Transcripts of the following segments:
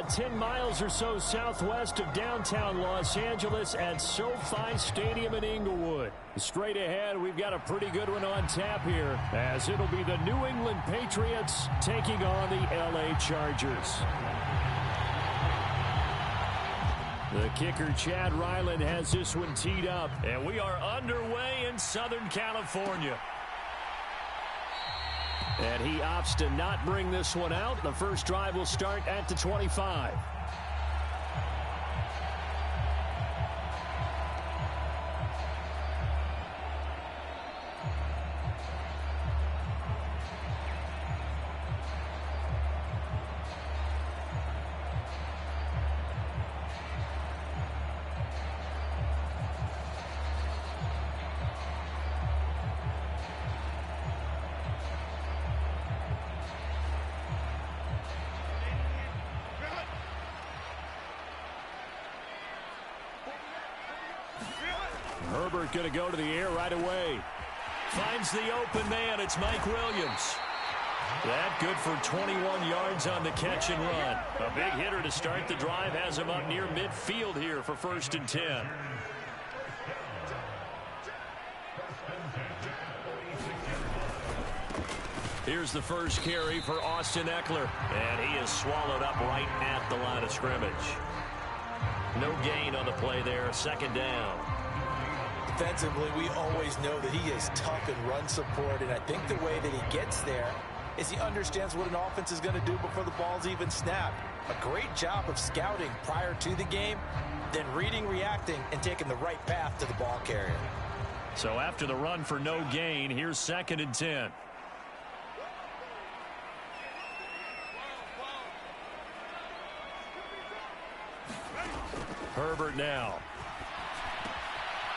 about 10 miles or so southwest of downtown Los Angeles at SoFi Stadium in Inglewood. Straight ahead, we've got a pretty good one on tap here, as it'll be the New England Patriots taking on the LA Chargers. The kicker, Chad Ryland, has this one teed up, and we are underway in Southern California. And he opts to not bring this one out. The first drive will start at the 25. Herbert going to go to the air right away. Finds the open man. It's Mike Williams. That good for 21 yards on the catch and run. A big hitter to start the drive. Has him up near midfield here for 1st and 10. Here's the first carry for Austin Eckler. And he is swallowed up right at the line of scrimmage. No gain on the play there. 2nd down. Defensively, we always know that he is tough in run support, and I think the way that he gets there is he understands what an offense is going to do before the ball's even snapped. A great job of scouting prior to the game, then reading, reacting, and taking the right path to the ball carrier. So after the run for no gain, here's 2nd and 10. Herbert now.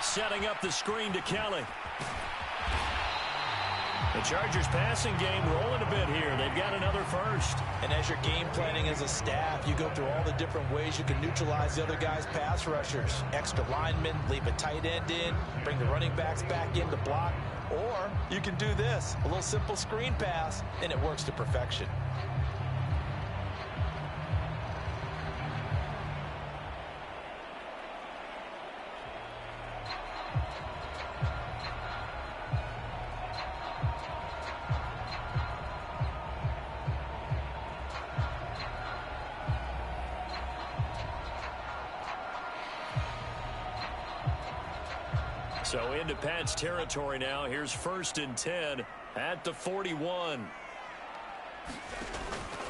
Setting up the screen to Kelly. The Chargers passing game rolling a bit here. They've got another first. And as you're game planning as a staff, you go through all the different ways you can neutralize the other guy's pass rushers. Extra linemen, leave a tight end in, bring the running backs back in to block. Or you can do this, a little simple screen pass, and it works to perfection. So into Pat's territory now. Here's 1st and 10 at the 41.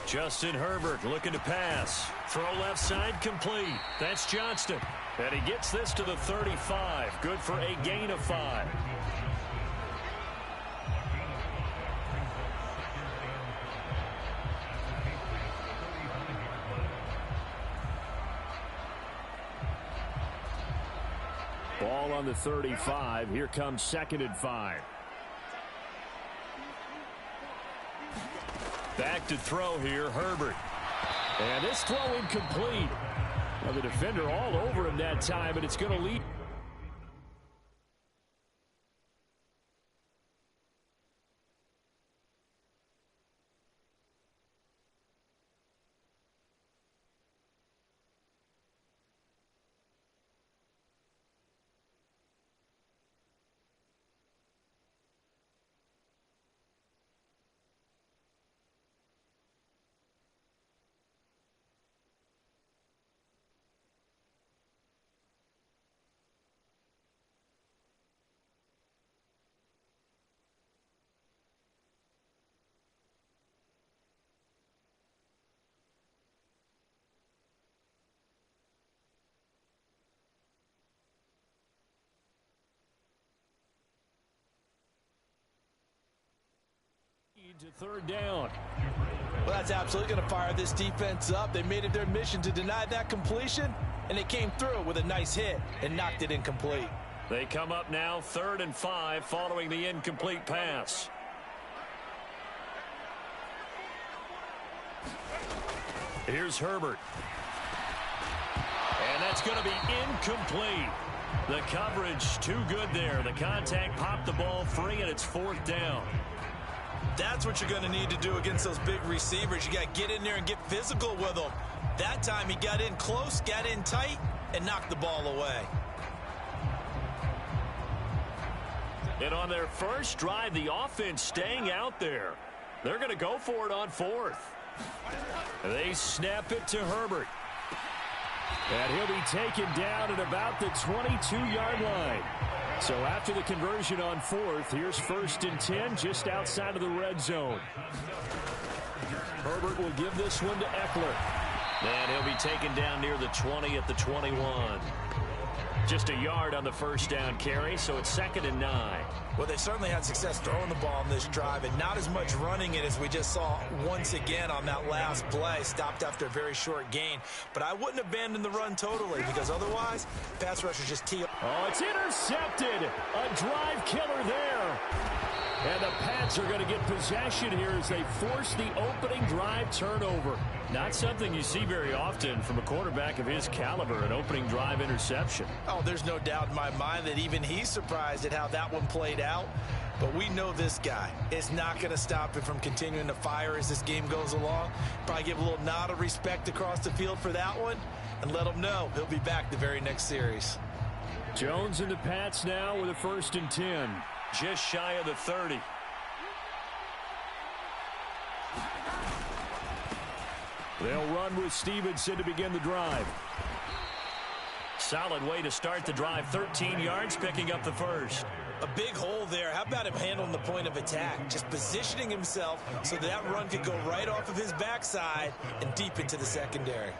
Justin Herbert looking to pass. Throw left side complete. That's Johnston. And he gets this to the 35. Good for a gain of 5. Ball on the 35. Here comes 2nd and 5. Back to throw here, Herbert. And this throw incomplete. Well, the defender all over him that time, and it's going to lead. To 3rd down. Well, that's absolutely going to fire this defense up. They made it their mission to deny that completion, and they came through with a nice hit and knocked it incomplete. They come up now 3rd and 5 following the incomplete pass. Here's Herbert. And that's going to be incomplete. The coverage too good there. The contact popped the ball free, and it's 4th down. That's what you're going to need to do against those big receivers. You got to get in there and get physical with them. That time he got in close, got in tight, and knocked the ball away. And on their first drive, the offense staying out there. They're going to go for it on fourth. They snap it to Herbert. And he'll be taken down at about the 22-yard line. So after the conversion on fourth, here's 1st and 10 just outside of the red zone. Herbert will give this one to Eckler. And he'll be taken down near the 20 at the 21. Just a yard on the first down carry, so it's 2nd and 9. Well, they certainly had success throwing the ball in this drive, and not as much running it as we just saw once again on that last play. Stopped after a very short gain. But I wouldn't abandon the run totally, because otherwise, pass rushers just tee up. Oh, it's intercepted. A drive killer there. And the Pats are going to get possession here as they force the opening drive turnover. Not something you see very often from a quarterback of his caliber, an opening drive interception. Oh, there's no doubt in my mind that even he's surprised at how that one played out. But we know this guy is not going to stop him from continuing to fire as this game goes along. Probably give a little nod of respect across the field for that one and let him know he'll be back the very next series. Jones and the Pats now with a 1st and 10. Just shy of the 30. They'll run with Stevenson to begin the drive. Solid way to start the drive. 13 yards, picking up the first. A big hole there. How about him handling the point of attack? Just positioning himself so that run could go right off of his backside and deep into the secondary.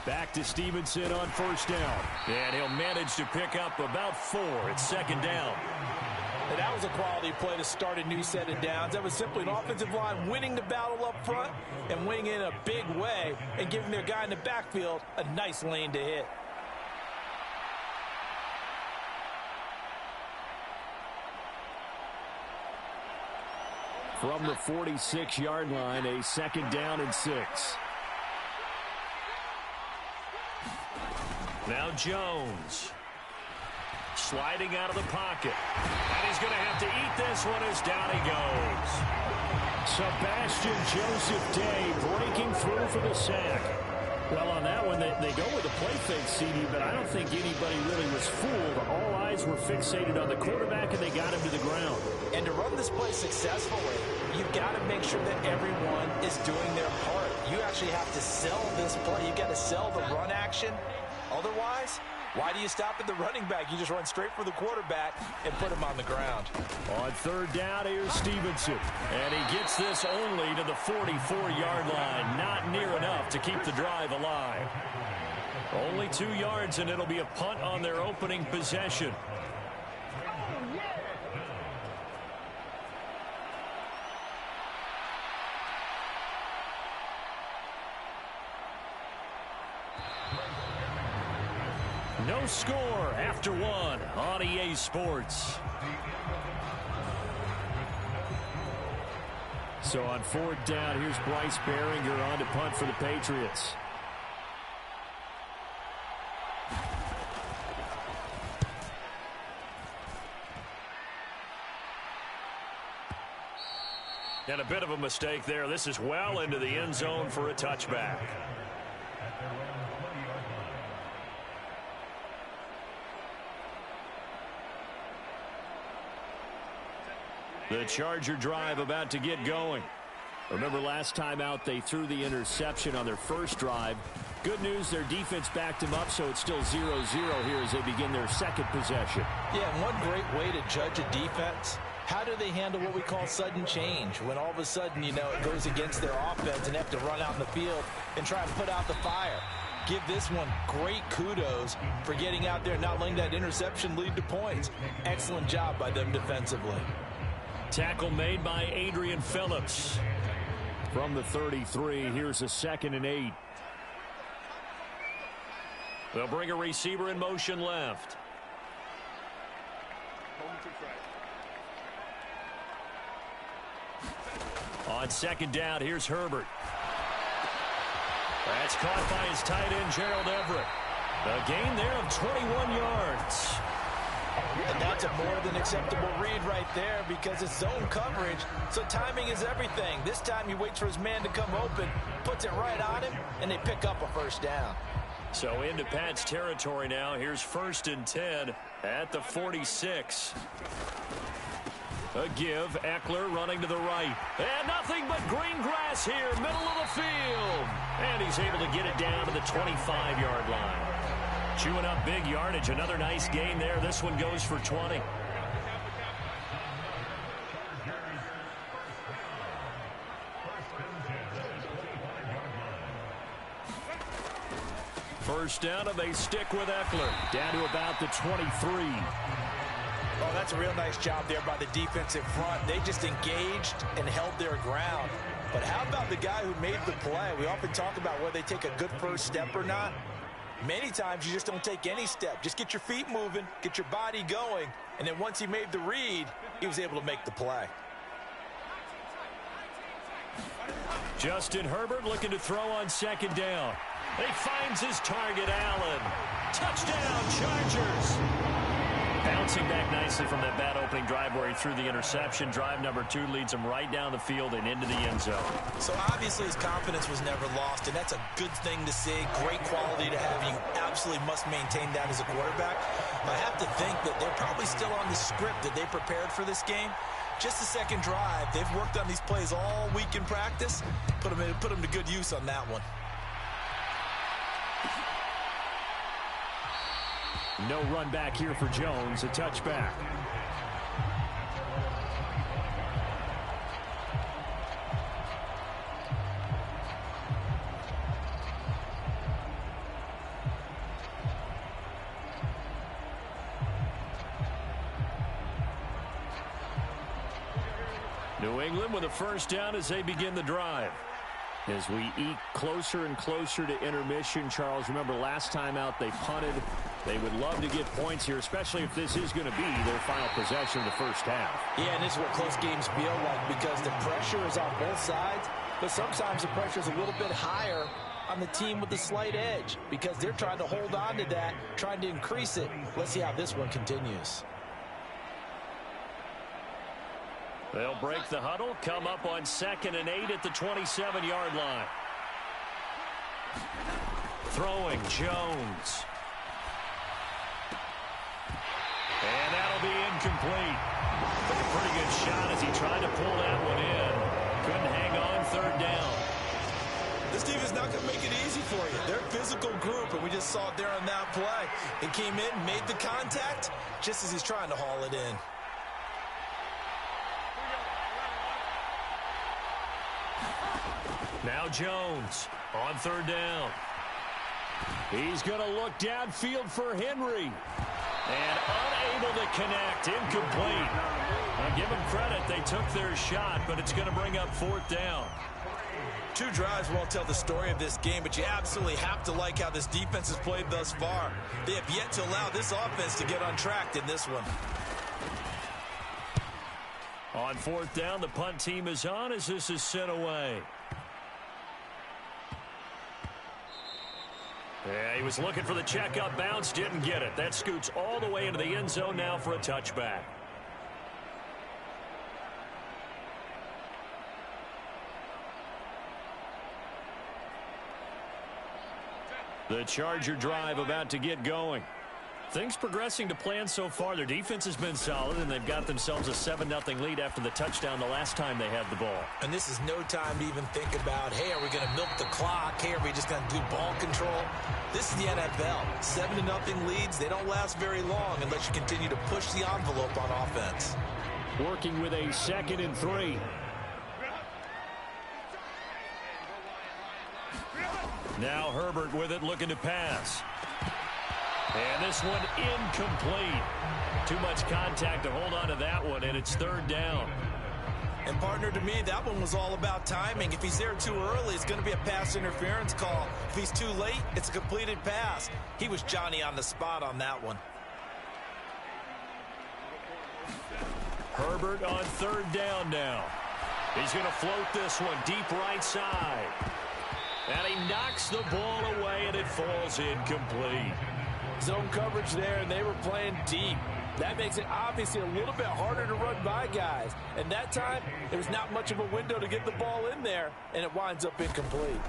Back to Stevenson on 1st down. And he'll manage to pick up about 4 at 2nd down. And that was a quality play to start a new set of downs. That was simply an offensive line winning the battle up front and winning in a big way and giving their guy in the backfield a nice lane to hit. From the 46-yard line, a 2nd down and 6. Now Jones. Sliding out of the pocket. And he's going to have to eat this one as down he goes. Sebastian Joseph Day breaking through for the sack. Well, on that one, they go with a play fake, CD, but I don't think anybody really was fooled. All eyes were fixated on the quarterback, and they got him to the ground. And to run this play successfully, you've got to make sure that everyone is doing their part. You actually have to sell this play. You've got to sell the run action. Otherwise, why do you stop at the running back? You just run straight for the quarterback and put him on the ground. On 3rd down, here's Stevenson. And he gets this only to the 44-yard line. Not near enough to keep the drive alive. Only 2 yards, and it'll be a punt on their opening possession. No score after 1 on EA Sports. So on 4th down, here's Bryce Behringer on to punt for the Patriots. And a bit of a mistake there. This is well into the end zone for a touchback. The Charger drive about to get going. Remember last time out they threw the interception on their first drive. Good news, their defense backed them up, so it's still 0-0 here as they begin their second possession. Yeah, and one great way to judge a defense, how do they handle what we call sudden change? When all of a sudden, you know, it goes against their offense and they have to run out in the field and try and put out the fire. Give this one great kudos for getting out there and not letting that interception lead to points. Excellent job by them defensively. Tackle made by Adrian Phillips. From the 33, here's a 2nd and 8. They'll bring a receiver in motion left. On second down, here's Herbert. That's caught by his tight end, Gerald Everett. A gain there of 21 yards. And that's a more than acceptable read right there because it's zone coverage, so timing is everything. This time he waits for his man to come open, puts it right on him, and they pick up a first down. So into Pat's territory now. Here's 1st and 10 at the 46. A give. Eckler running to the right. And nothing but green grass here, middle of the field. And he's able to get it down to the 25-yard line. Chewing up big yardage. Another nice gain there. This one goes for 20. First down, and they stick with Eckler. Down to about the 23. Oh, that's a real nice job there by the defensive front. They just engaged and held their ground. But how about the guy who made the play? We often talk about whether they take a good first step or not. Many times you just don't take any step. Just get your feet moving, get your body going, and then once he made the read, he was able to make the play. Justin Herbert looking to throw on second down. He finds his target, Allen. Touchdown, Chargers. Bouncing back nicely from that bad opening drive where he threw the interception. Drive number 2 leads him right down the field and into the end zone. So obviously his confidence was never lost, and that's a good thing to see. Great quality to have. You absolutely must maintain that as a quarterback. I have to think that they're probably still on the script that they prepared for this game. Just the second drive. They've worked on these plays all week in practice. Put them to good use on that one. No run back here for Jones. A touchback. New England with a first down as they begin the drive. As we eke closer and closer to intermission, Charles, remember last time out they punted. They would love to get points here, especially if this is going to be their final possession of the first half. Yeah, and this is what close games feel like because the pressure is on both sides, but sometimes the pressure is a little bit higher on the team with the slight edge because they're trying to hold on to that, trying to increase it. Let's see how this one continues. They'll break the huddle, come up on 2nd and 8 at the 27-yard line. Throwing, Jones. And that'll be incomplete. Took a pretty good shot as he tried to pull that one in. Couldn't hang on, 3rd down. This team is not going to make it easy for you. They're a physical group, and we just saw it there on that play. It came in, made the contact, just as he's trying to haul it in. Now Jones on 3rd down. He's going to look downfield for Henry. And unable to connect. Incomplete. Now give them credit. They took their shot, but it's going to bring up 4th down. 2 drives won't tell the story of this game, but you absolutely have to like how this defense has played thus far. They have yet to allow this offense to get untracked in this one. On 4th down, the punt team is on as this is sent away. Yeah, he was looking for the checkup bounce, didn't get it. That scoots all the way into the end zone now for a touchback. The Charger drive about to get going. Things progressing to plan so far. Their defense has been solid, and they've got themselves a 7-0 lead after the touchdown the last time they had the ball. And this is no time to even think about, hey, are we going to milk the clock? Hey, are we just going to do ball control? This is the NFL. 7-0 leads, they don't last very long unless you continue to push the envelope on offense. Working with a 2nd and 3. Now Herbert with it, looking to pass. And this one incomplete. Too much contact to hold on to that one, and it's 3rd down. And partner, to me, that one was all about timing. If he's there too early, it's going to be a pass interference call. If he's too late, it's a completed pass. He was Johnny on the spot on that one. Herbert on 3rd down now. He's going to float this one deep right side. And he knocks the ball away, and it falls incomplete. Zone coverage there, and they were playing deep. That makes it obviously a little bit harder to run by guys. And that time, there was not much of a window to get the ball in there, and it winds up incomplete.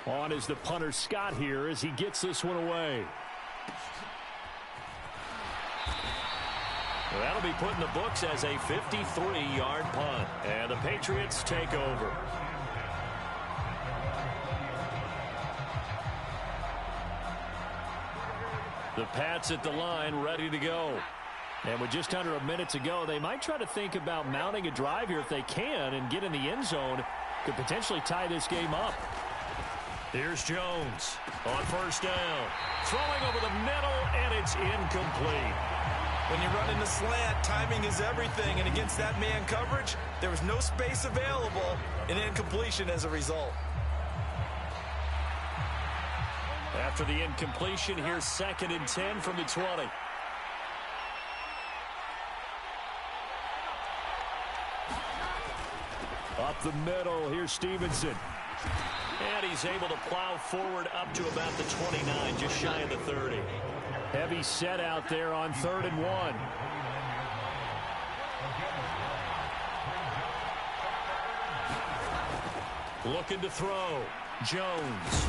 On is the punter Scott here as he gets this one away. Well, that'll be put in the books as a 53-yard punt. And the Patriots take over. The Pats at the line, ready to go. And with just under a minute to go, they might try to think about mounting a drive here if they can and get in the end zone. Could potentially tie this game up. Here's Jones on first down. Throwing over the middle, and it's incomplete. When you run in the slant, timing is everything. And against that man coverage, there was no space available, and incompletion as a result. After the incompletion, here's 2nd and 10 from the 20. Up the middle, here's Stevenson. And he's able to plow forward up to about the 29, just shy of the 30. Heavy set out there on 3rd and 1. Looking to throw. Jones.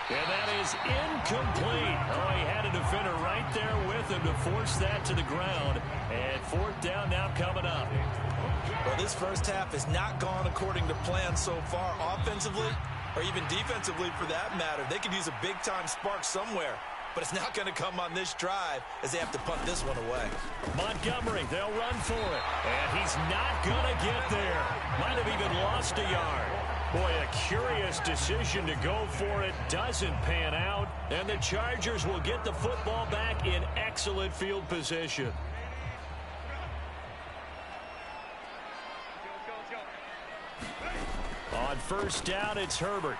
And that is incomplete. Oh, he had a defender right there with him to force that to the ground. And 4th down now coming up. Well, this first half has not gone according to plan so far offensively or even defensively for that matter. They could use a big-time spark somewhere, but it's not going to come on this drive as they have to punt this one away. Montgomery, they'll run for it. And he's not going to get there. Might have even lost a yard. Boy, a curious decision to go for it. Doesn't pan out. And the Chargers will get the football back in excellent field position. On first down, it's Herbert.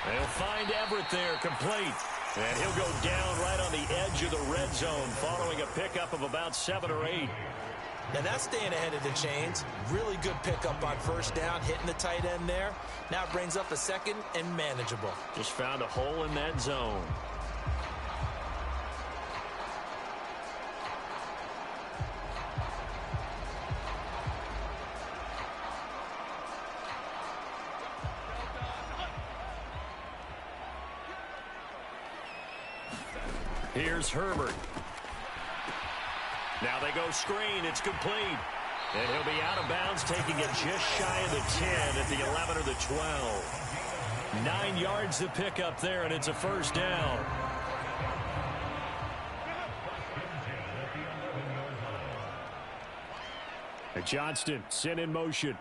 They'll find Everett there, complete. And he'll go down right on the edge of the red zone following a pickup of about 7 or 8. Now that's staying ahead of the chains. Really good pickup on first down, hitting the tight end there. Now it brings up a 2nd and manageable. Just found a hole in that zone. Here's Herbert. Now they go screen. It's complete. And he'll be out of bounds, taking it just shy of the 10 at the 11 or the 12. 9 yards to pick up there, and it's a first down. And Johnston sent in motion.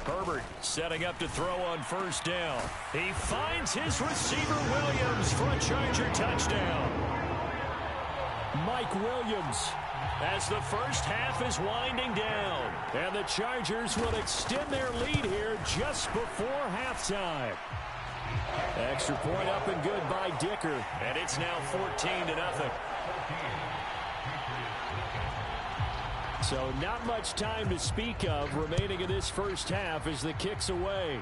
Herbert setting up to throw on first down. He finds his receiver Williams for a Charger touchdown. Mike Williams as the first half is winding down. And the Chargers will extend their lead here just before halftime. Extra point up and good by Dicker. And it's now 14-0. So not much time to speak of remaining in this first half as the kick's away.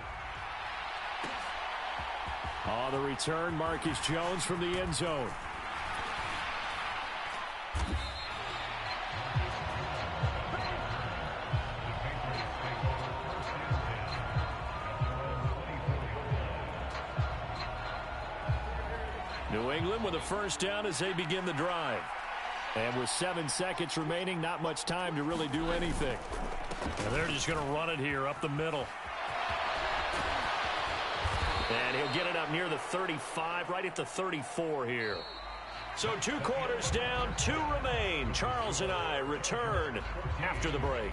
On the return, Marcus Jones from the end zone. New England with a first down as they begin the drive. And with 7 seconds remaining, not much time to really do anything. And they're just going to run it here up the middle. And he'll get it up near the 35, right at the 34 here. So 2 quarters down, 2 remain. Charles and I return after the break.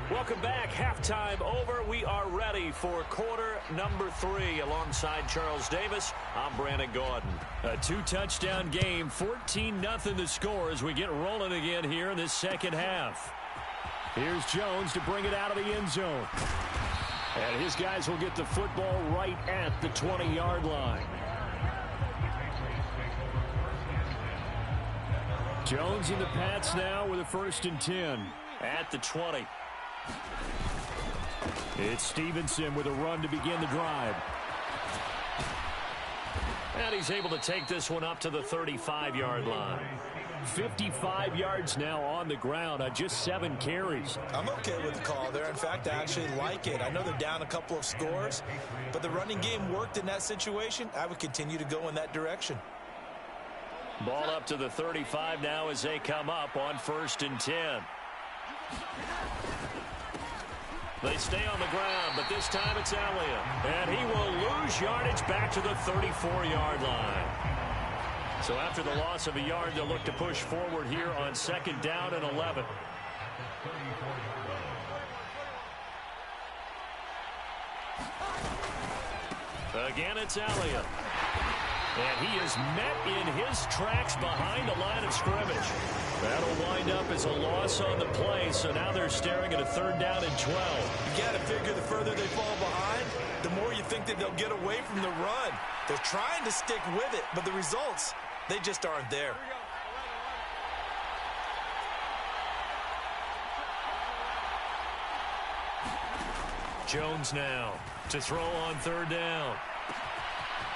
Welcome back. Halftime over. We are ready for quarter number 3. Alongside Charles Davis, I'm Brandon Gordon. A 2-touchdown game, 14-0 the score as we get rolling again here in this second half. Here's Jones to bring it out of the end zone. And his guys will get the football right at the 20-yard line. Jones in the Pats now with a 1st and 10 at the 20. It's Stevenson with a run to begin the drive. And he's able to take this one up to the 35-yard line. 55 yards now on the ground on just 7 carries. I'm okay with the call there. In fact, I actually like it. I know they're down a couple of scores, but the running game worked in that situation. I would continue to go in that direction. Ball up to the 35 now as they come up on 1st and 10. They stay on the ground, but this time it's Elliott. And he will lose yardage back to the 34-yard line. So after the loss of a yard, they'll look to push forward here on 2nd down and 11. Again, it's Elliott. And he is met in his tracks behind the line of scrimmage. That'll wind up as a loss on the play, so now they're staring at a 3rd down and 12. You got to figure the further they fall behind, the more you think that they'll get away from the run. They're trying to stick with it, but the results, they just aren't there. Jones now to throw on 3rd down.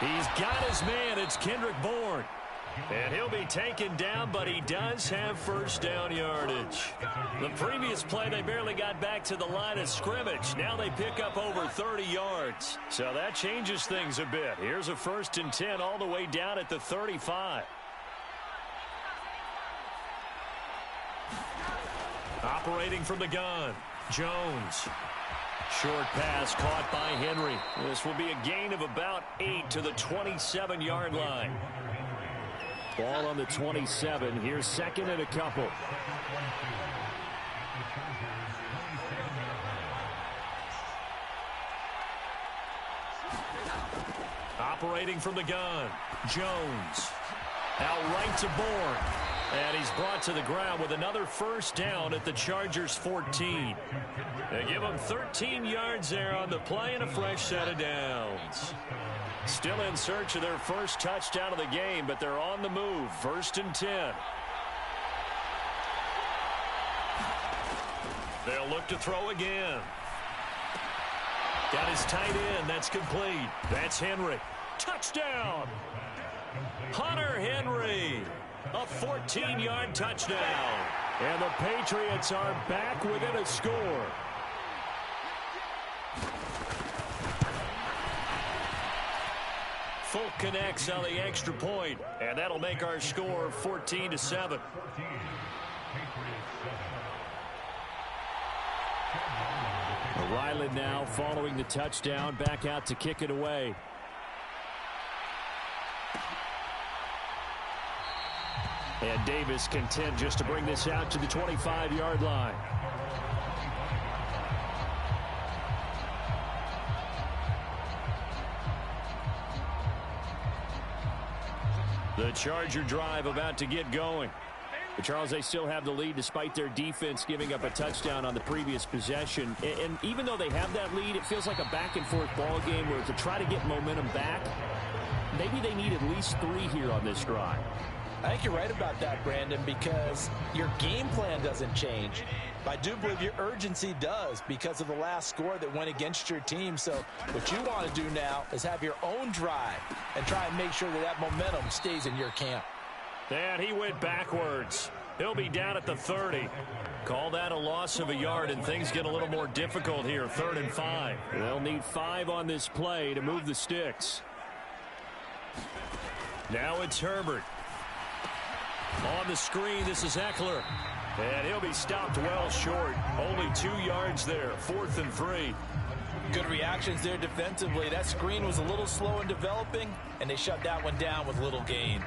He's got his man. It's Kendrick Bourne. And he'll be taken down, but he does have 1st down yardage. The previous play, they barely got back to the line of scrimmage. Now they pick up over 30 yards. So that changes things a bit. Here's a 1st and 10 all the way down at the 35. Operating from the gun, Jones. Short pass caught by Henry. This will be a gain of about 8 to the 27-yard line. Ball on the 27. Here's 2nd and a couple. Operating from the gun, Jones. Out right to Bourne. And he's brought to the ground with another 1st down at the Chargers' 14. They give him 13 yards there on the play and a fresh set of downs. Still in search of their 1st touchdown of the game, but they're on the move. 1st and 10. They'll look to throw again. Got his tight end. That's complete. That's Henry. Touchdown! Hunter Henry. A 14-yard touchdown. And the Patriots are back within a score. Folk connects on the extra point, and that'll make our score 14-7. Ryland now following the touchdown, back out to kick it away. And Davis content just to bring this out to the 25-yard line. The Charger drive about to get going. But Charles, they still have the lead despite their defense giving up a touchdown on the previous possession. And even though they have that lead, it feels like a back-and-forth ball game where to try to get momentum back, maybe they need at least 3 here on this drive. I think you're right about that, Brandon, because your game plan doesn't change. I do believe your urgency does because of the last score that went against your team. So what you want to do now is have your own drive and try and make sure that that momentum stays in your camp. And he went backwards. He'll be down at the 30. Call that a loss of a yard, and things get a little more difficult here. 3rd and 5. They'll need 5 on this play to move the sticks. Now it's Herbert. On the screen, this is Eckler. And he'll be stopped well short. Only 2 yards there. 4th and 3. Good reactions there defensively. That screen was a little slow in developing, and they shut that one down with little gain.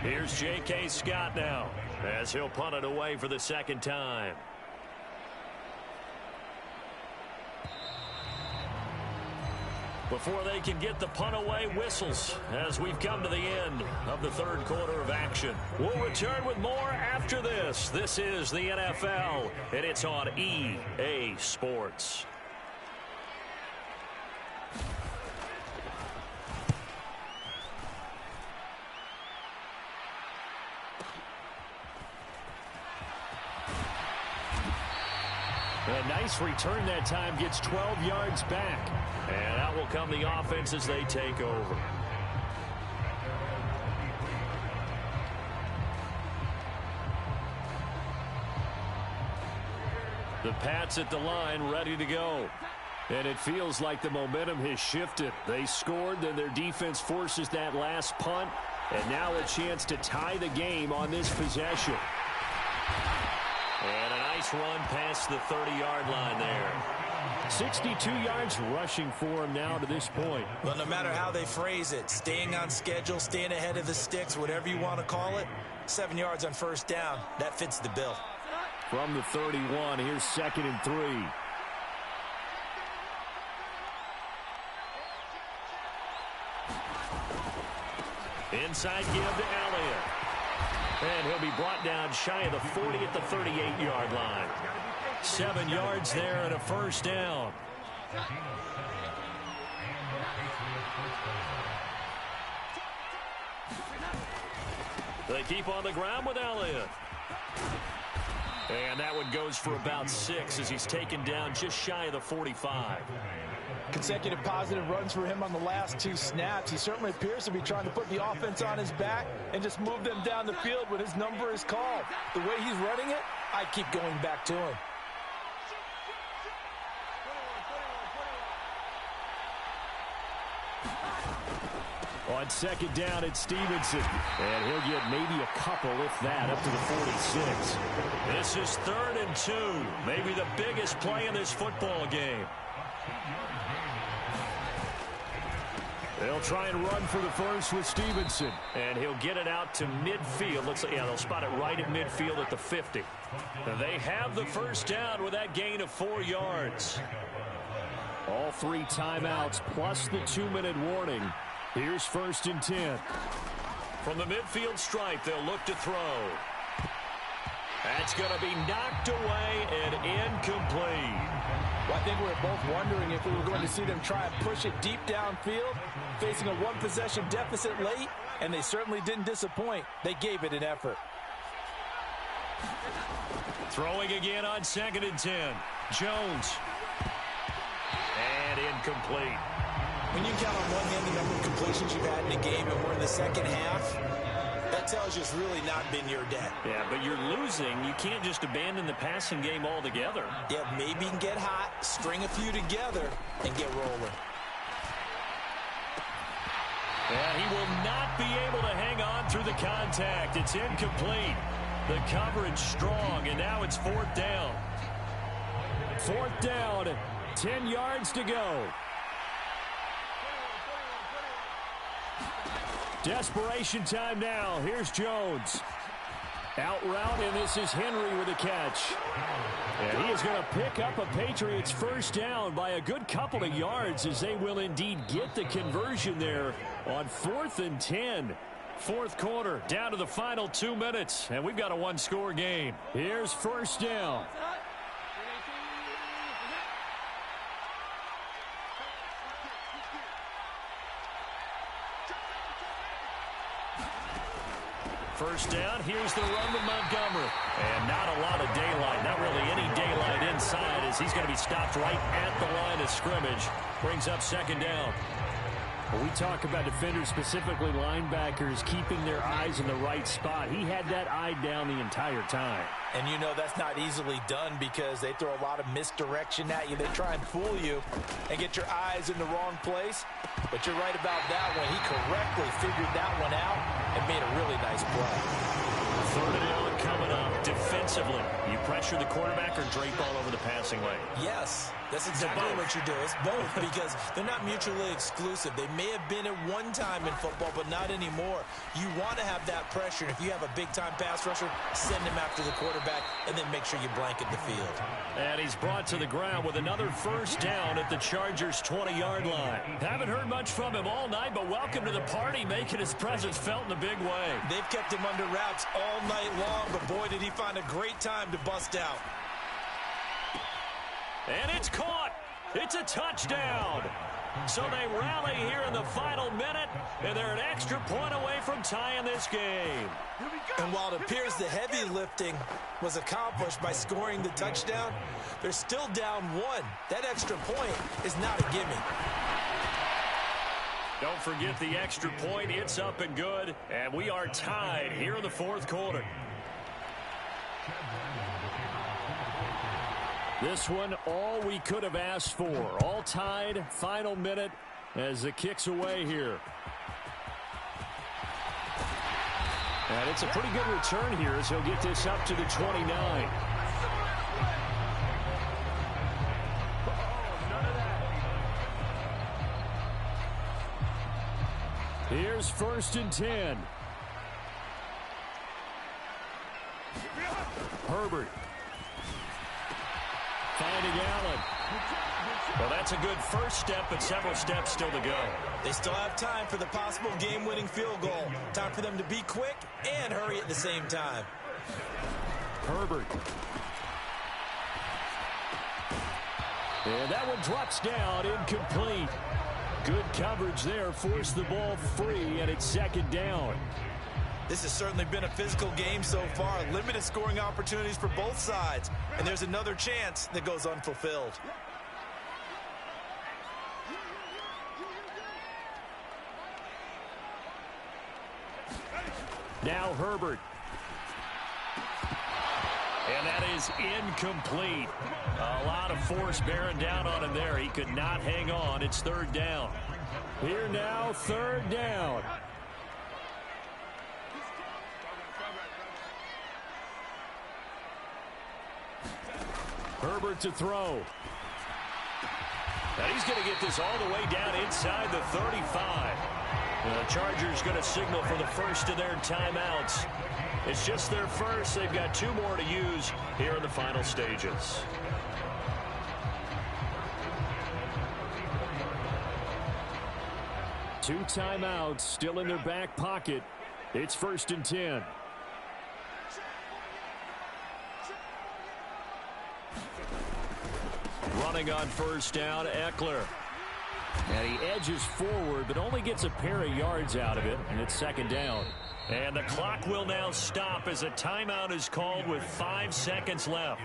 Here's J.K. Scott now as he'll punt it away for the 2nd time. Before they can get the punt away, whistles as we've come to the end of the 3rd quarter of action. We'll return with more after this. This is the NFL, and it's on EA Sports. A nice return that time, gets 12 yards back. And out will come the offense as they take over. The Pats at the line, ready to go. And it feels like the momentum has shifted. They scored, then their defense forces that last punt. And now a chance to tie the game on this possession. And a nice run past the 30-yard line there. 62 yards rushing for him now to this point. Well, no matter how they phrase it, staying on schedule, staying ahead of the sticks, whatever you want to call it, 7 yards on first down, that fits the bill. From the 31, here's 2nd and 3. Inside give to Elliott. And he'll be brought down shy of the 40 at the 38-yard line. 7 yards there and a first down. They keep on the ground with Elliott. And that one goes for about 6 as he's taken down just shy of the 45. Consecutive positive runs for him on the last 2 snaps. He certainly appears to be trying to put the offense on his back and just move them down the field when his number is called. The way he's running it, I keep going back to him. On 2nd down, it's Stevenson. And he'll get maybe a couple, if that, up to the 46. This is 3rd and 2. Maybe the biggest play in this football game. They'll try and run for the first with Stevenson. And he'll get it out to midfield. Looks like, yeah, they'll spot it right at midfield at the 50. They have the first down with that gain of 4 yards. All 3 timeouts plus the 2-minute warning. Here's 1st and 10. From the midfield stripe, they'll look to throw. That's going to be knocked away and incomplete. Well, I think we were both wondering if we were going to see them try and push it deep downfield, facing a 1-possession deficit late, and they certainly didn't disappoint. They gave it an effort. Throwing again on 2nd and 10. Jones. And incomplete. When you count on one hand the number of completions you've had in a game and we're in the second half, that tells you it's really not been your day. Yeah, but you're losing. You can't just abandon the passing game altogether. Yeah, maybe you can get hot, string a few together, and get rolling. And he will not be able to hang on through the contact. It's incomplete. The coverage strong, and now it's 4th down. 4th down, 10 yards to go. Desperation time now. Here's Jones. Out route, and this is Henry with a catch. And he is going to pick up a Patriots first down by a good couple of yards as they will indeed get the conversion there on 4th and 10. 4th quarter, down to the final 2 minutes, and we've got a 1-score game. Here's first down. First down, here's the run with Montgomery. And not a lot of daylight, not really any daylight inside as he's going to be stopped right at the line of scrimmage. Brings up 2nd down. When we talk about defenders, specifically linebackers, keeping their eyes in the right spot, he had that eye down the entire time. And you know that's not easily done because they throw a lot of misdirection at you. They try and fool you and get your eyes in the wrong place. But you're right about that one. He correctly figured that one out and made a really nice play. 3rd and 1 coming up. Defensively, you pressure the quarterback or drape all over the passing lane? Yes, that's exactly what you do. It's both because they're not mutually exclusive. They may have been at one time in football, but not anymore. You want to have that pressure. And if you have a big-time pass rusher, send him after the quarterback and then make sure you blanket the field. And he's brought to the ground with another first down at the Chargers' 20-yard line. Haven't heard much from him all night, but welcome to the party, making his presence felt in a big way. They've kept him under wraps all night long, but boy, did he find a great time to bust out. And it's caught. It's a touchdown. So they rally here in the final minute, and they're an extra point away from tying this game. And while it appears the heavy lifting was accomplished by scoring the touchdown, they're still down 1. That extra point is not a gimme. Don't forget the extra point. It's up and good, and we are tied here in the fourth quarter. This one, all we could have asked for. All tied, final minute as the kick's away here. And it's a pretty good return here as he'll get this up to the 29. Here's 1st and 10. Herbert. Finding Allen. Well, that's a good first step, but several steps still to go. They still have time for the possible game-winning field goal. Time for them to be quick and hurry at the same time. Herbert. And that one drops down, incomplete. Good coverage there, forced the ball free, and it's 2nd down. This has certainly been a physical game so far. Limited scoring opportunities for both sides. And there's another chance that goes unfulfilled. Now Herbert. And that is incomplete. A lot of force bearing down on him there. He could not hang on. It's 3rd down. Here now, 3rd down. Herbert to throw. And he's going to get this all the way down inside the 35. And the Chargers going to signal for the first of their timeouts. It's just their first. They've got 2 more to use here in the final stages. Two timeouts still in their back pocket. It's 1st and 10. Running on 1st down, Eckler. And he edges forward, but only gets a pair of yards out of it, and it's 2nd down. And the clock will now stop as a timeout is called with 5 seconds left.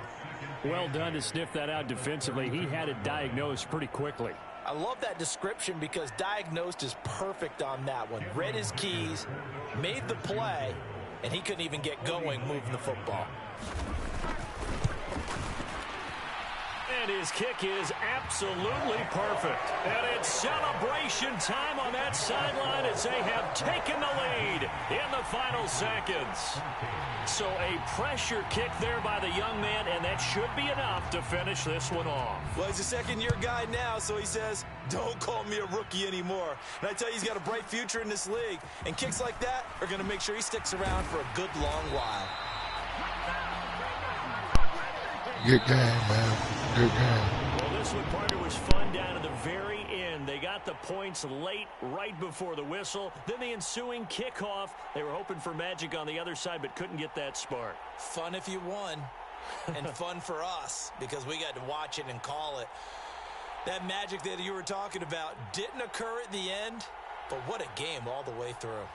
Well done to sniff that out defensively. He had it diagnosed pretty quickly. I love that description because diagnosed is perfect on that one. Read his keys, made the play, and he couldn't even get going moving the football. And his kick is absolutely perfect. And it's celebration time on that sideline as they have taken the lead in the final seconds. So a pressure kick there by the young man, and that should be enough to finish this one off. Well, he's a second-year guy now, so he says, don't call me a rookie anymore. And I tell you, he's got a bright future in this league. And kicks like that are going to make sure he sticks around for a good long while. Good game, man. Good game. Well, this one, partner, was fun down to the very end. They got the points late, right before the whistle. Then the ensuing kickoff. They were hoping for magic on the other side, but couldn't get that spark. Fun if you won, and fun for us because we got to watch it and call it. That magic that you were talking about didn't occur at the end, but what a game all the way through.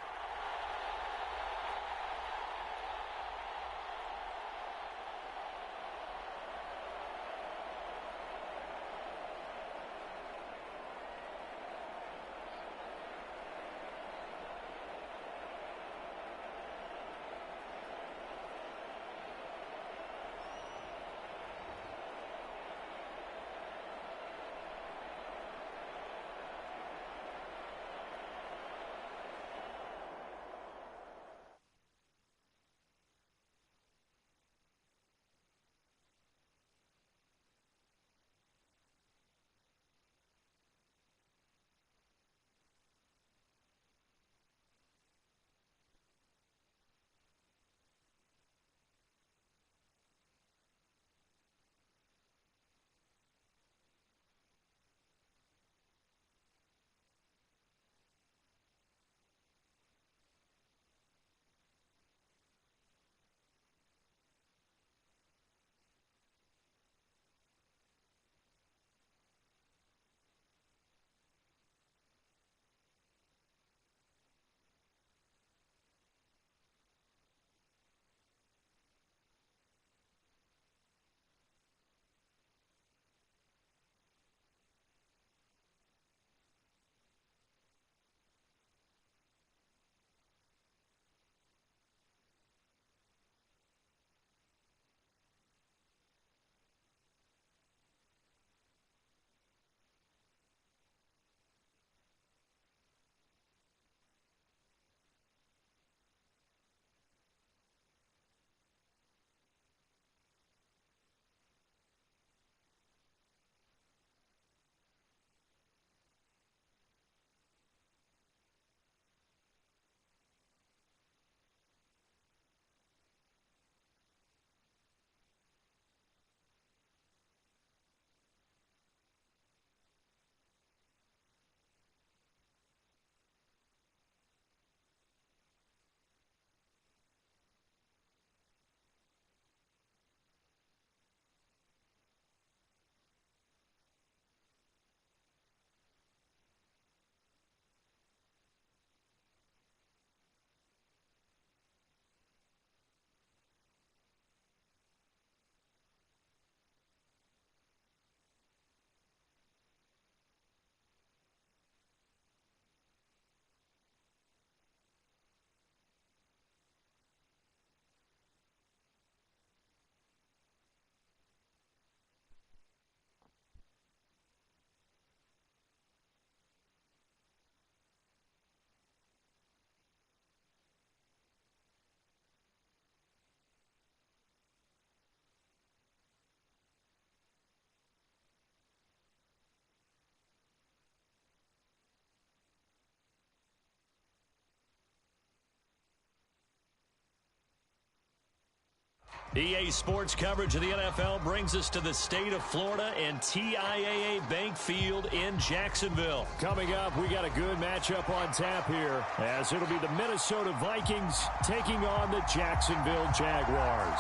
EA Sports coverage of the NFL brings us to the state of Florida and TIAA Bank Field in Jacksonville. Coming up, we got a good matchup on tap here, as it'll be the Minnesota Vikings taking on the Jacksonville Jaguars.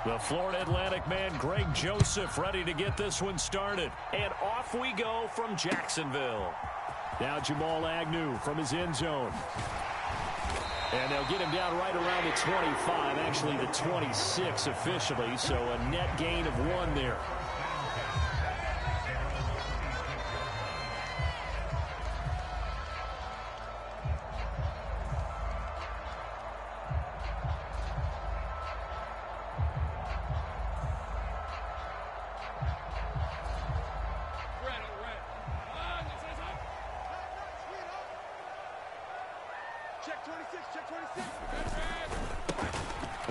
The Florida Atlantic man, Greg Joseph, ready to get this one started. And off we go from Jacksonville. Now Jamal Agnew from his end zone. And they'll get him down right around the 25, actually the 26 officially, so a net gain of 1 there.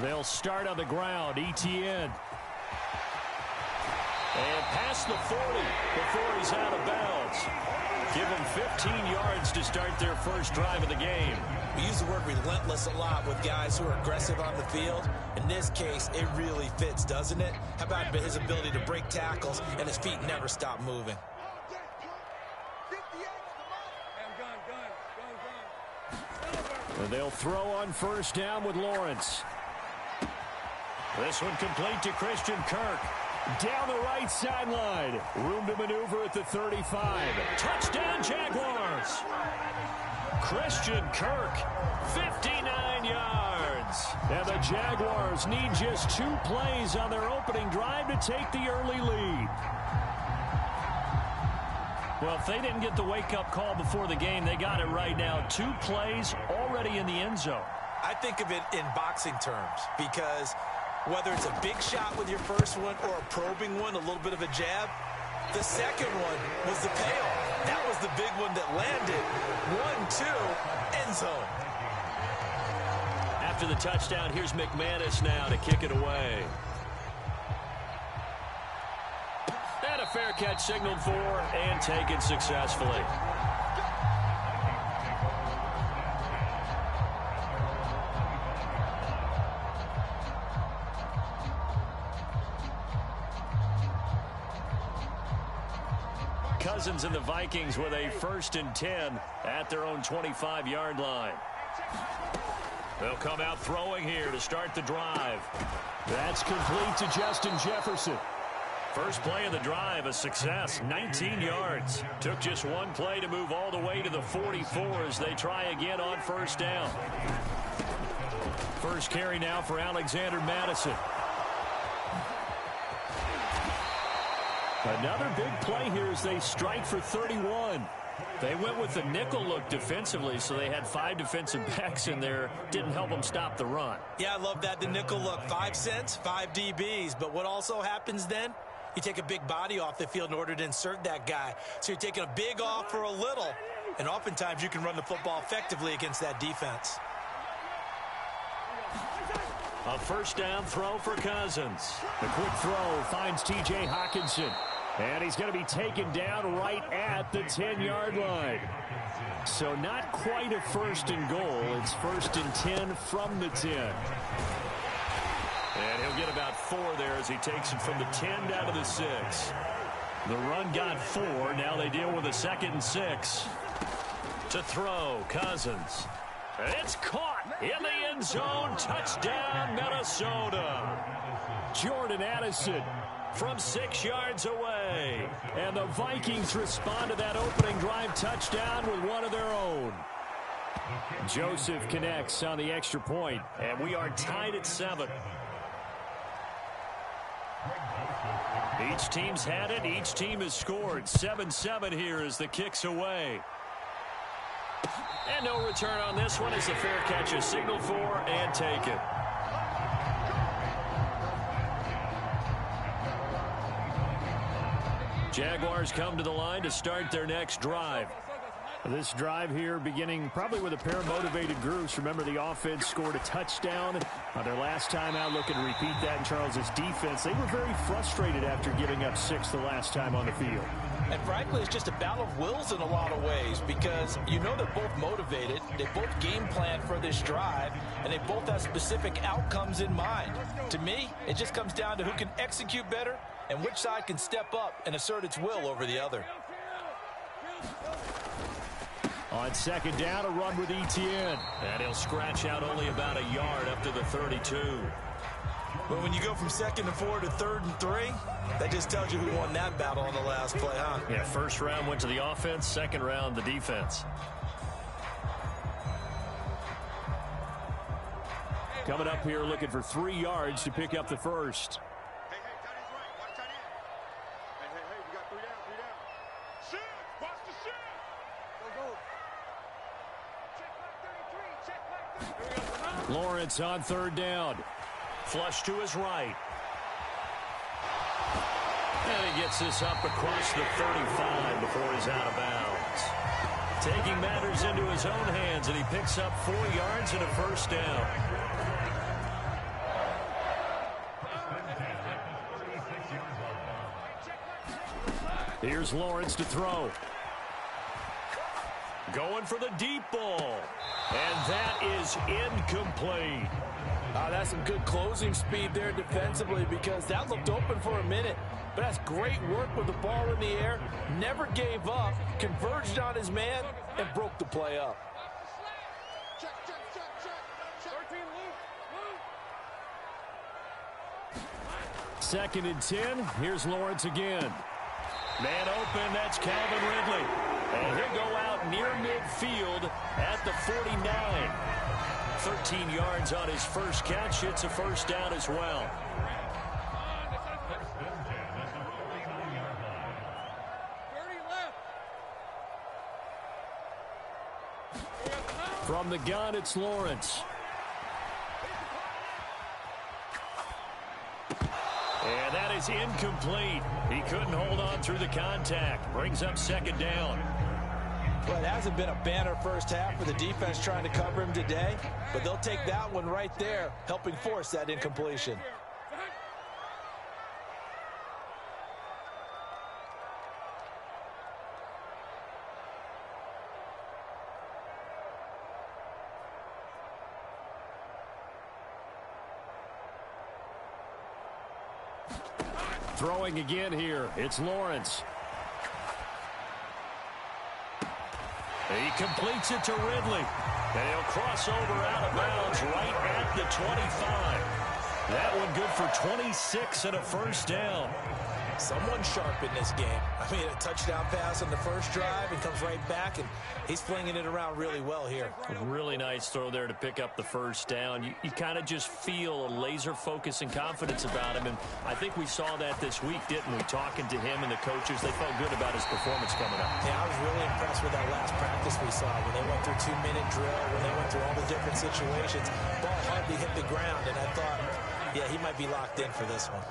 They'll start on the ground. Etienne. And past the 40 before he's out of bounds. Give him 15 yards to start their first drive of the game. We use the word relentless a lot with guys who are aggressive on the field. In this case, it really fits, doesn't it? How about his ability to break tackles and his feet never stop moving? And they'll throw on first down with Lawrence. This one complete to Christian Kirk. Down the right sideline. Room to maneuver at the 35. Touchdown, Jaguars. Christian Kirk, 59 yards. And the Jaguars need just 2 plays on their opening drive to take the early lead. Well, if they didn't get the wake-up call before the game, they got it right now. 2 plays already in the end zone. I think of it in boxing terms because whether it's a big shot with your first one or a probing one, a little bit of a jab, the second one was the payoff. That was the big one that landed. 1-2, end zone. After the touchdown, here's McManus now to kick it away. And a fair catch signaled for and taken successfully. Cousins and the Vikings with a 1st and 10 at their own 25-yard line. They'll come out throwing here to start the drive. That's complete to Justin Jefferson. First play of the drive, a success, 19 yards. Took just 1 play to move all the way to the 44 as they try again on first down. First carry now for Alexander Madison. Another big play here as they strike for 31. They went with the nickel look defensively, so they had 5 defensive backs in there. Didn't help them stop the run. Yeah, I love that, the nickel look. 5 cents, 5 DBs. But what also happens then? You take a big body off the field in order to insert that guy. So you're taking a big off for a little. And oftentimes you can run the football effectively against that defense. A first down throw for Cousins. The quick throw finds T.J. Hawkinson. And he's going to be taken down right at the 10-yard line. So not quite a 1st and goal. It's 1st and 10 from the 10. And he'll get about 4 there as he takes it from the 10 down to the 6. The run got 4. Now they deal with a 2nd and 6. To throw, Cousins. It's caught in the end zone. Touchdown, Minnesota. Jordan Addison from 6 yards away. And the Vikings respond to that opening drive touchdown with one of their own. Joseph connects on the extra point, and we are tied at 7. Each team's had it. Each team has scored. 7-7 here as the kick's away. And no return on this one as the fair catch is signaled for and taken. Jaguars come to the line to start their next drive. This drive here beginning probably with a pair of motivated groups. Remember, the offense scored a touchdown their last time out. Looking to repeat that in Charles's defense. They were very frustrated after giving up 6 the last time on the field. And frankly, it's just a battle of wills in a lot of ways because you know they're both motivated. They both game plan for this drive, and they both have specific outcomes in mind. To me, it just comes down to who can execute better and which side can step up and assert its will over the other. On second down, a run with Etienne. And he'll scratch out only about a yard up to the 32. But when you go from 2nd and 4 to 3rd and 3, that just tells you who won that battle on the last play, huh? Yeah, first round went to the offense, second round the defense. Coming up here looking for 3 yards to pick up the first. Lawrence on 3rd down. Flush to his right. And he gets this up across the 35 before he's out of bounds. Taking matters into his own hands, and he picks up 4 yards and a first down. Here's Lawrence to throw. Going for the deep ball. And that is incomplete. That's some good closing speed there defensively because that looked open for a minute. But that's great work with the ball in the air. Never gave up, converged on his man, and broke the play up. Second and 10. Here's Lawrence again. Man open, that's Calvin Ridley. And he'll go out near midfield at the 49. 13 yards on his first catch. It's a first down as well. From the gun, it's Lawrence. And that is incomplete. He couldn't hold on through the contact. Brings up second down. Well, it hasn't been a banner first half for the defense trying to cover him today, but they'll take that one right there, helping force that incompletion. Throwing again here. It's Lawrence. He completes it to Ridley. And he'll cross over out of bounds right at the 25. That one good for 26 and a first down. Someone sharp in this game. I mean, a touchdown pass on the first drive and comes right back, and he's flinging it around really well here. A really nice throw there to pick up the first down. You kind of just feel a laser focus and confidence about him, and I think we saw that this week, didn't we? Talking to him and the coaches, they felt good about his performance coming up. Yeah, I was really impressed with that last practice we saw when they went through 2-minute drill, when they went through all the different situations. Ball hardly hit the ground, and I thought, yeah, he might be locked in for this one.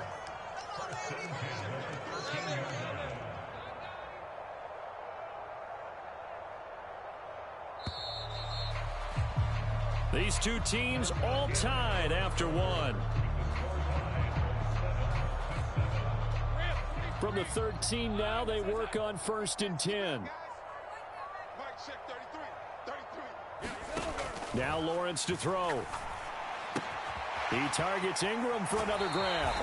These two teams all tied after one. From the 13 now, they work on 1st and 10. Now Lawrence to throw. He targets Ingram for another grab.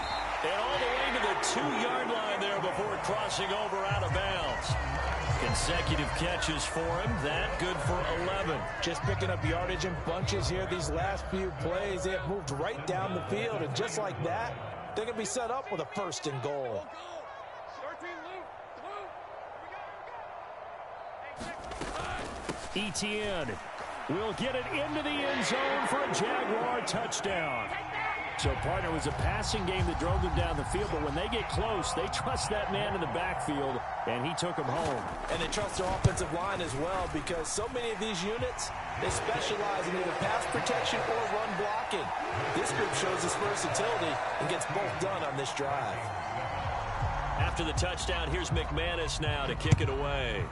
And all the way to the 2-yard line there before crossing over out of bounds. Consecutive catches for him. That good for 11. Just picking up yardage in bunches here these last few plays. They have moved right down the field, and just like that, they're going to be set up with a 1st and goal. Etienne will get it into the end zone for a Jaguar touchdown. So, partner, it was a passing game that drove them down the field, but when they get close, they trust that man in the backfield, and he took them home. And they trust their offensive line as well, because so many of these units, they specialize in either pass protection or run blocking. This group shows its versatility and gets both done on this drive. After the touchdown, here's McManus now to kick it away.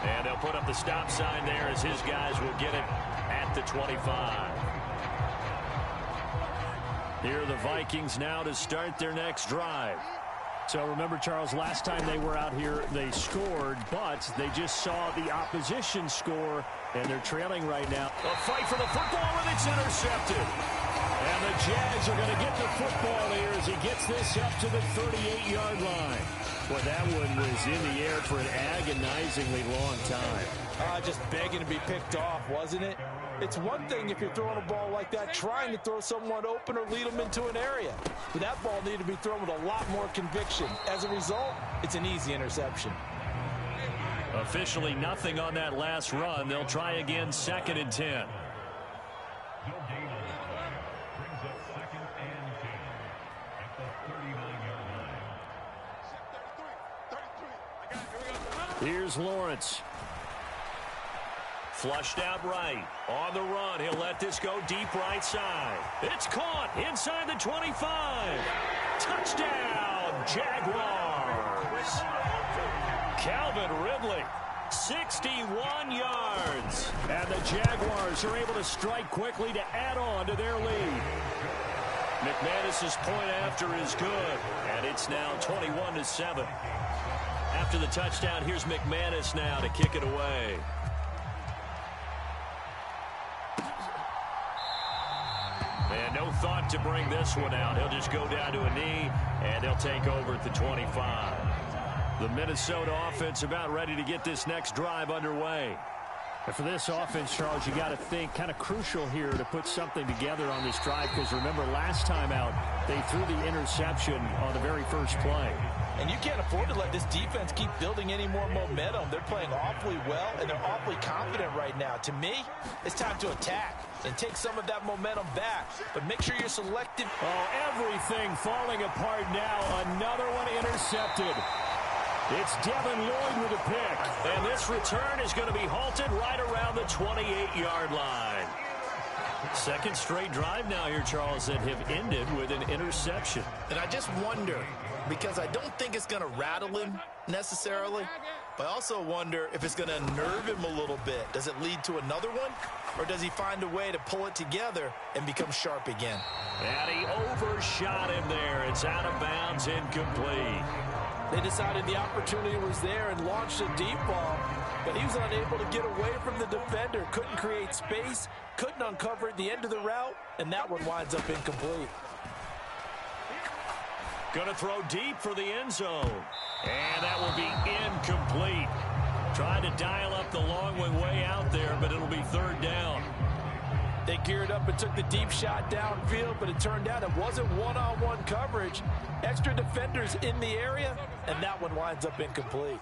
And they'll put up the stop sign there as his guys will get it at the 25. Here are the Vikings now to start their next drive. So remember, Charles, last time they were out here, they scored, but they just saw the opposition score, and they're trailing right now. A fight for the football, and it's intercepted. And the Jags are going to get the football here as he gets this up to the 38-yard line. Boy, that one was in the air for an agonizingly long time. Just begging to be picked off, wasn't it? It's one thing if you're throwing a ball like that, trying to throw someone open or lead them into an area. But that ball needed to be thrown with a lot more conviction. As a result, it's an easy interception. Officially nothing on that last run. They'll try again, 2nd and 10. Here's Lawrence. Flushed out right. On the run. He'll let this go deep right side. It's caught inside the 25. Touchdown, Jaguars. Calvin Ridley, 61 yards. And the Jaguars are able to strike quickly to add on to their lead. McManus's point after is good. And it's now 21-7. After the touchdown, here's McManus now to kick it away. And no thought to bring this one out. He'll just go down to a knee, and they'll take over at the 25. The Minnesota offense about ready to get this next drive underway. And for this offense, Charles, you got to think kind of crucial here to put something together on this drive, because remember last time out, they threw the interception on the very first play. And you can't afford to let this defense keep building any more momentum. They're playing awfully well, and they're awfully confident right now. To me, it's time to attack and take some of that momentum back. But make sure you're selective. Oh, everything falling apart now. Another one intercepted. It's Devin Lloyd with a pick. And this return is going to be halted right around the 28-yard line. Second straight drive now here, Charles, that have ended with an interception. And I just wonder, because I don't think it's going to rattle him necessarily, but I also wonder if it's going to nerve him a little bit. Does it lead to another one, or does he find a way to pull it together and become sharp again? And he overshot him there. It's out of bounds, incomplete. They decided the opportunity was there and launched a deep ball, but he was unable to get away from the defender, couldn't create space, couldn't uncover at the end of the route, and that one winds up incomplete. Going to throw deep for the end zone. And that will be incomplete. Tried to dial up the long way out there, but it'll be 3rd down. They geared up and took the deep shot downfield, but it turned out it wasn't one-on-one coverage. Extra defenders in the area, and that one winds up incomplete.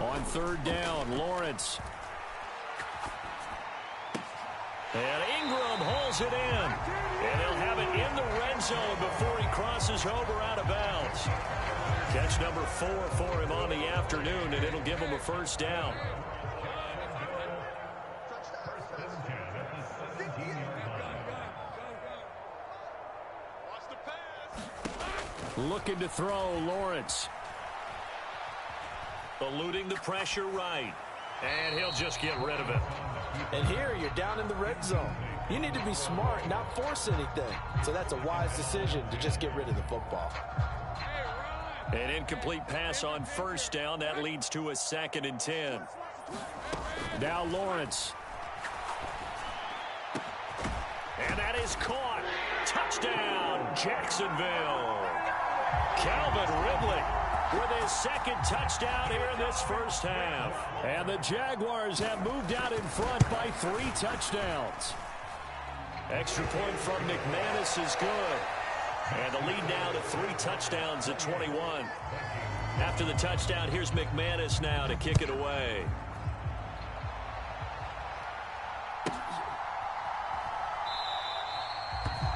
On 3rd down, Lawrence. And Ingram holds it in. And he'll have it in the red zone before he crosses over out of bounds. Catch number 4 for him on the afternoon, and it'll give him a 1st down. Looking to throw, Lawrence. Eluding the pressure right. And he'll just get rid of it. And here you're down in the red zone. You need to be smart, not force anything. So that's a wise decision to just get rid of the football. An incomplete pass on 1st down. That leads to a 2nd and 10. Now Lawrence. And that is caught. Touchdown, Jacksonville. Calvin Ridley with his 2nd touchdown here in this first half. And the Jaguars have moved out in front by 3 touchdowns. Extra point from McManus is good. And the lead now to 3 touchdowns at 21. After the touchdown, here's McManus now to kick it away.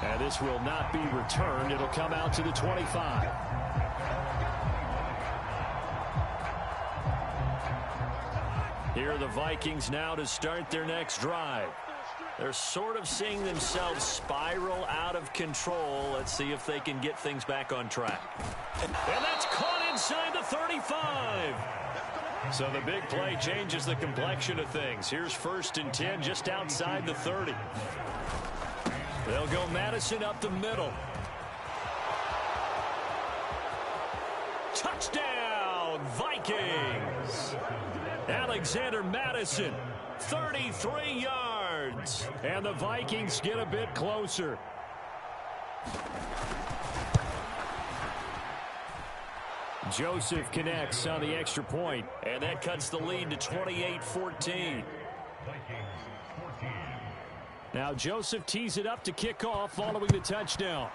And this will not be returned. It'll come out to the 25. Here are the Vikings now to start their next drive. They're sort of seeing themselves spiral out of control. Let's see if they can get things back on track. And that's caught inside the 35. So the big play changes the complexion of things. Here's 1st and 10 just outside the 30. They'll go Madison up the middle. Touchdown, Vikings! Alexander Madison, 33 yards. And the Vikings get a bit closer. Joseph connects on the extra point, and that cuts the lead to 28-14. Now Joseph tees it up to kick off following the touchdown.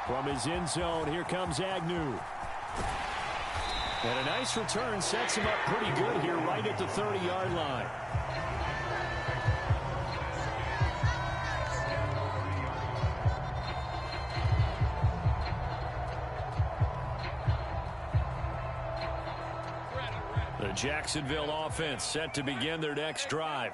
From his end zone, here comes Agnew. And a nice return sets him up pretty good here right at the 30-yard line. The Jacksonville offense set to begin their next drive.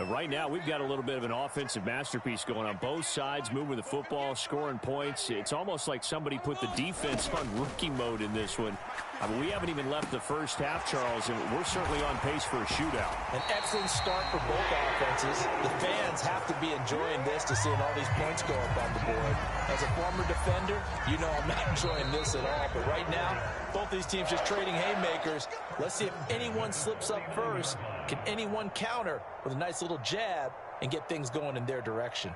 Right now, we've got a little bit of an offensive masterpiece going on both sides, moving the football, scoring points. It's almost like somebody put the defense on rookie mode in this one. I mean, we haven't even left the first half, Charles, and we're certainly on pace for a shootout. An excellent start for both offenses. The fans have to be enjoying this to seeing all these points go up on the board. As a former defender, you know I'm not enjoying this at all. But right now, both these teams just trading haymakers. Let's see if anyone slips up first. Can anyone counter with a nice little jab and get things going in their direction?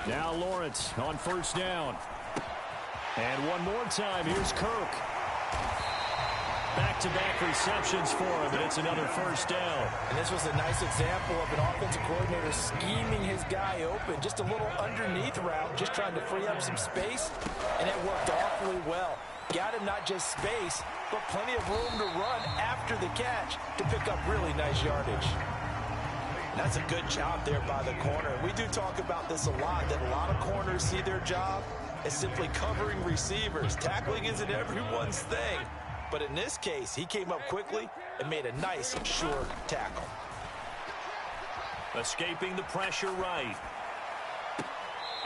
Now Lawrence on 1st down. And one more time, here's Kirk. Back-to-back receptions for him, and it's another 1st down. And this was a nice example of an offensive coordinator scheming his guy open. Just a little underneath route, just trying to free up some space, and it worked awfully well. Got him not just space, but plenty of room to run after the catch to pick up really nice yardage. That's a good job there by the corner. We do talk about this a lot, that a lot of corners see their job as simply covering receivers. Tackling isn't everyone's thing. But in this case, he came up quickly and made a nice, sure tackle. Escaping the pressure right.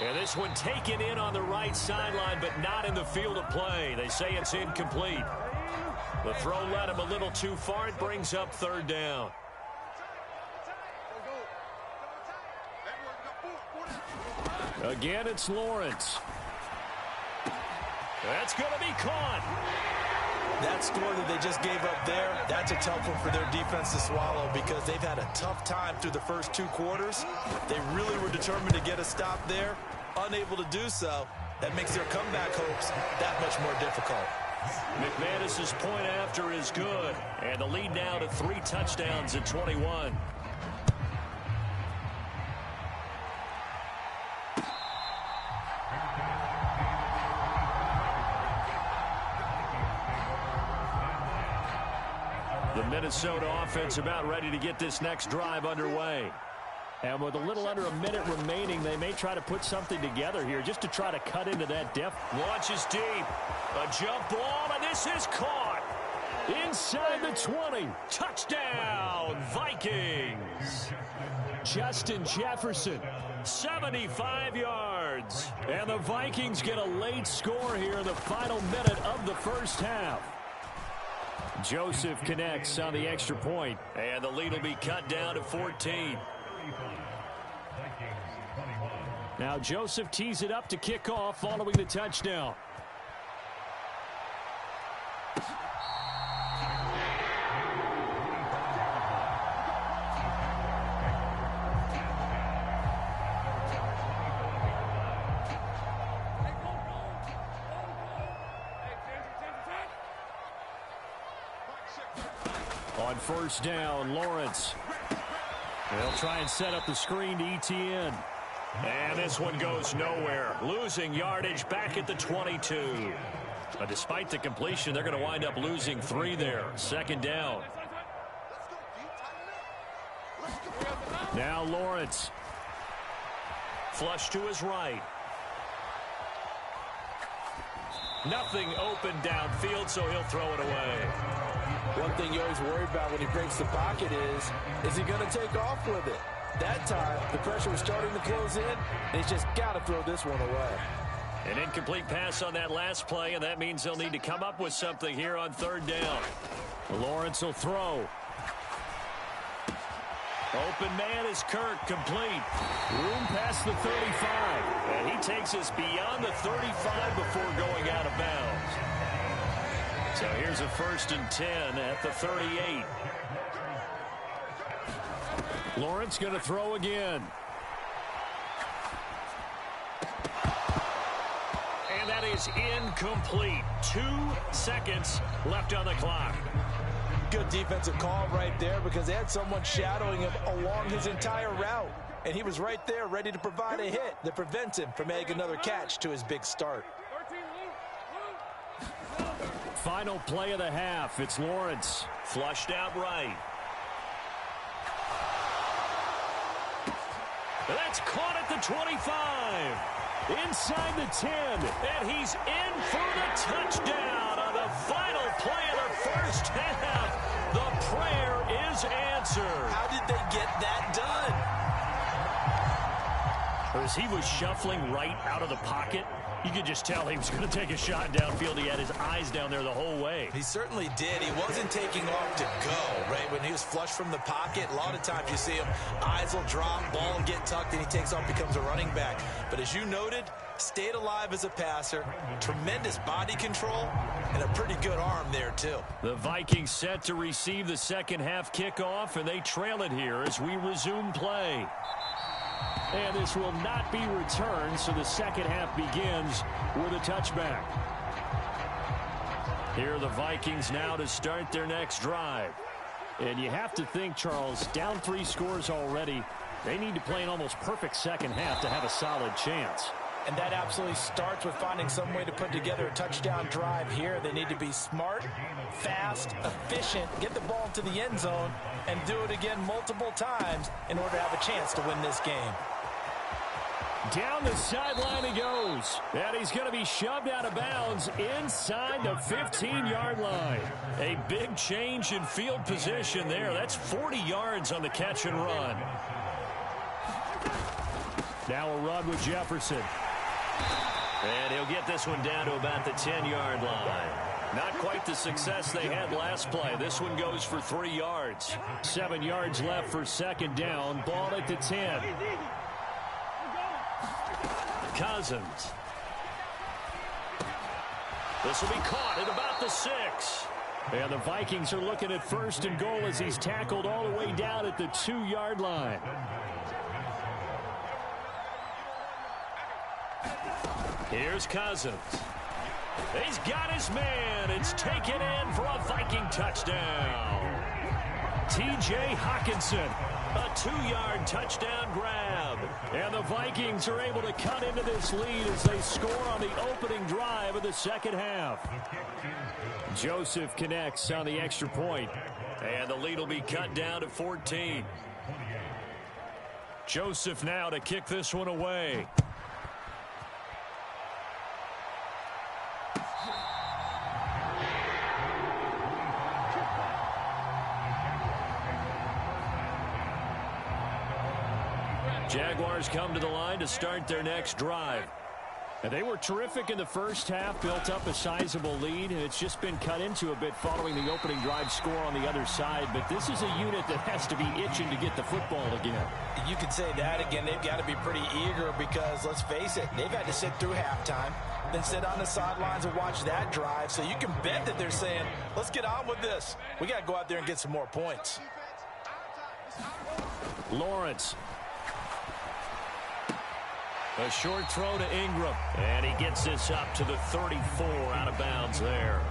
And this one taken in on the right sideline, but not in the field of play. They say it's incomplete. The throw led him a little too far. It brings up 3rd down. Again, it's Lawrence. That's going to be caught. That score that they just gave up there, that's a tough one for their defense to swallow because they've had a tough time through the first 2 quarters. They really were determined to get a stop there, unable to do so. That makes their comeback hopes that much more difficult. McManus's point after is good, and the lead now to 3 touchdowns at 21. The Minnesota offense about ready to get this next drive underway. And with a little under a minute remaining, they may try to put something together here just to try to cut into that depth. Launches deep. A jump ball, and this is caught. Inside the 20. Touchdown, Vikings. Justin Jefferson, 75 yards. And the Vikings get a late score here in the final minute of the first half. Joseph connects on the extra point, and the lead will be cut down to 14. Now Joseph tees it up to kick off following the touchdown. On first down, Lawrence. They'll try and set up the screen to ETN. And this one goes nowhere. Losing yardage back at the 22. But despite the completion, they're going to wind up losing 3 there. Second down. Now Lawrence. Flush to his right. Nothing open downfield, so he'll throw it away. One thing you always worry about when he breaks the pocket is he going to take off with it? That time, the pressure was starting to close in, and he's just got to throw this one away. An incomplete pass on that last play, and that means they'll need to come up with something here on third down. Lawrence will throw. Open man is Kirk, complete. Room past the 35. And he takes us beyond the 35 before going out of bounds. So here's a 1st and 10 at the 38. Lawrence going to throw again. And that is incomplete. 2 seconds left on the clock. Good defensive call right there because they had someone shadowing him along his entire route. And he was right there ready to provide a hit that prevents him from making another catch to his big start. Final play of the half. It's Lawrence. Flushed out right. That's caught at the 25. Inside the 10. And he's in for the touchdown on the final play of the first half. The prayer is answered. How did they get that done? As he was shuffling right out of the pocket, you could just tell he was going to take a shot downfield. He had his eyes down there the whole way. He certainly did. He wasn't taking off to go, right? When he was flushed from the pocket, a lot of times you see him, eyes will drop, ball will get tucked, and he takes off, becomes a running back. But as you noted, stayed alive as a passer, tremendous body control, and a pretty good arm there, too. The Vikings set to receive the second half kickoff, and they trail it here as we resume play. And this will not be returned, so the second half begins with a touchback. Here are the Vikings now to start their next drive. And you have to think, Charles, down 3 scores already. They need to play an almost perfect second half to have a solid chance. And that absolutely starts with finding some way to put together a touchdown drive here. They need to be smart, fast, efficient, get the ball into the end zone, and do it again multiple times in order to have a chance to win this game. Down the sideline he goes. And he's going to be shoved out of bounds inside the 15-yard line. A big change in field position there. That's 40 yards on the catch and run. Now a run with Jefferson. And he'll get this one down to about the 10-yard line. Not quite the success they had last play. This one goes for 3 yards. 7 yards left for second down. Ball at the 10. Cousins. This will be caught at about the 6. And the Vikings are looking at 1st and goal as he's tackled all the way down at the 2-yard line. Here's Cousins. He's got his man. It's taken in for a Viking touchdown. T.J. Hawkinson. A 2-yard touchdown grab. And the Vikings are able to cut into this lead as they score on the opening drive of the second half. Joseph connects on the extra point. And the lead will be cut down to 14. Joseph now to kick this one away. Jaguars come to the line to start their next drive. And they were terrific in the first half, built up a sizable lead, and it's just been cut into a bit following the opening drive score on the other side. But this is a unit that has to be itching to get the football again. You could say that again. They've got to be pretty eager because, let's face it, they've had to sit through halftime, then sit on the sidelines and watch that drive. So you can bet that they're saying, let's get on with this. We got to go out there and get some more points. Lawrence. A short throw to Ingram. And he gets this up to the 34 out of bounds there.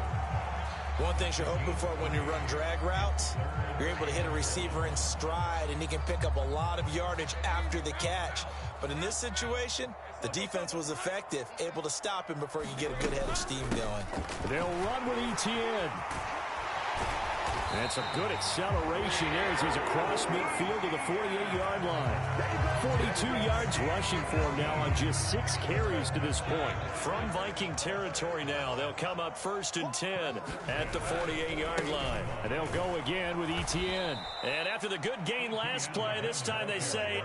One thing you're hoping for when you run drag routes, you're able to hit a receiver in stride, and he can pick up a lot of yardage after the catch. But in this situation, the defense was effective, able to stop him before you get a good head of steam going. They'll run with ETN. That's a good acceleration there as he's across midfield to the 48-yard line. 42 yards rushing for him now on just 6 carries to this point. From Viking territory now, they'll come up 1st and 10 at the 48-yard line. And they'll go again with ETN. And after the good gain last play, this time they say,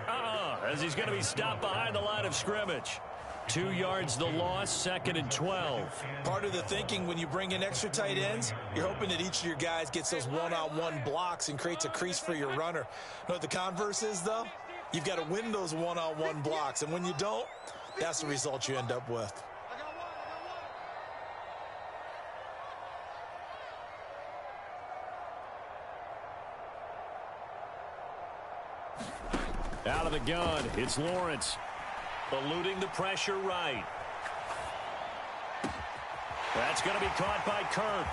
as he's going to be stopped behind the line of scrimmage. 2 yards the loss, 2nd and 12. Part of the thinking when you bring in extra tight ends, you're hoping that each of your guys gets those one-on-one blocks and creates a crease for your runner. You know what the converse is, though? You've got to win those one-on-one blocks, and when you don't, that's the result you end up with. Out of the gun, it's Lawrence. Eluding the pressure right. That's going to be caught by Kirk.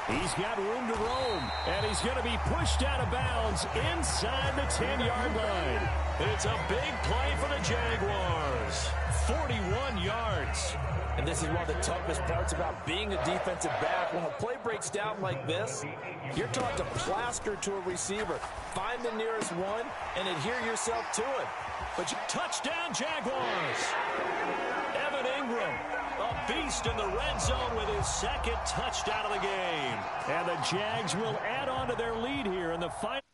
He's got room to roam, and he's going to be pushed out of bounds inside the 10-yard line. It's a big play for the Jaguars. 41 yards. And this is one of the toughest parts about being a defensive back. When a play breaks down like this, you're taught to plaster to a receiver. Find the nearest one and adhere yourself to it. But touchdown, Jaguars. Evan Ingram, a beast in the red zone with his 2nd touchdown of the game. And the Jags will add on to their lead here in the final.